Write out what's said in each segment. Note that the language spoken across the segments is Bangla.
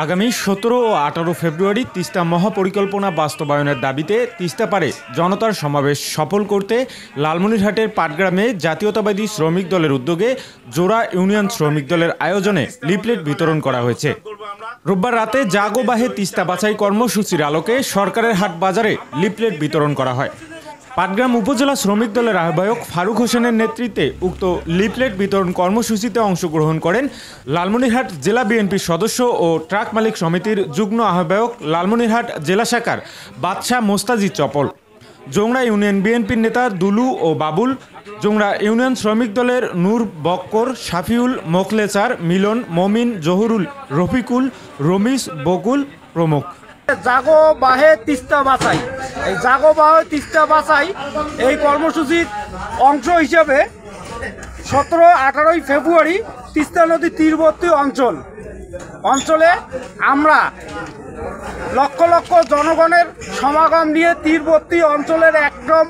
আগামী 17 ও 18 ফেব্রুয়ারি তিস্তা মহাপরিকল্পনা বাস্তবায়নের দাবিতে তিস্তা পারে জনতার সমাবেশ সফল করতে লালমনিরহাটের পাটগ্রামে জাতীয়তাবাদী শ্রমিক দলের উদ্যোগে জোড়া ইউনিয়ন শ্রমিক দলের আয়োজনে লিফলেট বিতরণ করা হয়েছে। রোববার রাতে জাগো বাহে তিস্তা বাছাই কর্মসূচির আলোকে সরকারের হাট বাজারে লিফলেট বিতরণ করা হয়। পাটগ্রাম উপজেলা শ্রমিক দলের আহ্বায়ক ফারুক হোসেনের নেতৃত্বে উক্ত লিফলেট বিতরণ কর্মসূচিতে অংশগ্রহণ করেন লালমনিরহাট জেলা বিএনপির সদস্য ও ট্রাক মালিক সমিতির যুগ্ম আহ্বায়ক লালমনিরহাট জেলা শাখার বাদশাহ মোস্তাজিদ চপল, জোংড়া ইউনিয়ন বিএনপির নেতা দুলু ও বাবুল, জোংড়া ইউনিয়ন শ্রমিক দলের নূর বক্কর, শাফিউল, মোখলেচার, মিলন, মমিন, জহুরুল, রফিকুল, রমিস, বকুল প্রমুখ। জাগো বাহে তিস্তা বাছাই, এই জাগো বাহে তিস্তা বাছাই এই কর্মসূচির অংশ হিসেবে 17-18 ফেব্রুয়ারি তিস্তা নদী তীরবর্তী অঞ্চলে আমরা লক্ষ লক্ষ জনগণের সমাগম নিয়ে তীরবর্তী অঞ্চলের একদম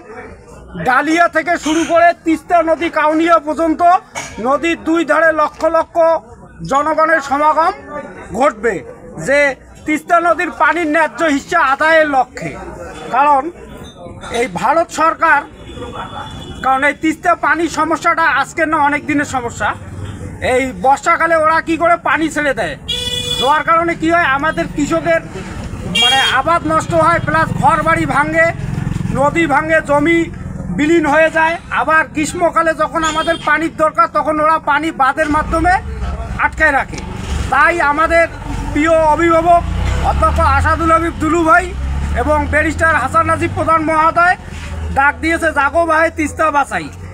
ডালিয়া থেকে শুরু করে তিস্তা নদী কাউনিয়া পর্যন্ত নদীর দুই ধারে লক্ষ লক্ষ জনগণের সমাগম ঘটবে, যে তিস্তা নদীর পানির ন্যায্য হিস্সা আদায়ের লক্ষ্যে। কারণ এই ভারত সরকার, কারণ এই তিস্তা পানির সমস্যাটা আজকের না, অনেক দিনের সমস্যা। এই বর্ষাকালে ওরা কি করে পানি ছেড়ে দেয়, দেওয়ার কারণে কি হয়, আমাদের কৃষকের আবাদ নষ্ট হয়, প্লাস ঘর বাড়ি ভাঙে, নদী ভাঙে, জমি বিলীন হয়ে যায়। আবার গ্রীষ্মকালে যখন আমাদের পানির দরকার তখন ওরা পানি বাঁধের মাধ্যমে আটকায় রাখে। তাই আমাদের প্রিয় অভিভাবক অধ্যক্ষ আসাদুল হাবিব দুলু ভাই এবং ব্যারিস্টার হাসান নাজিব প্রধান মহোদয় ডাক দিয়েছে জাগো বাহে তিস্তা বাছাই।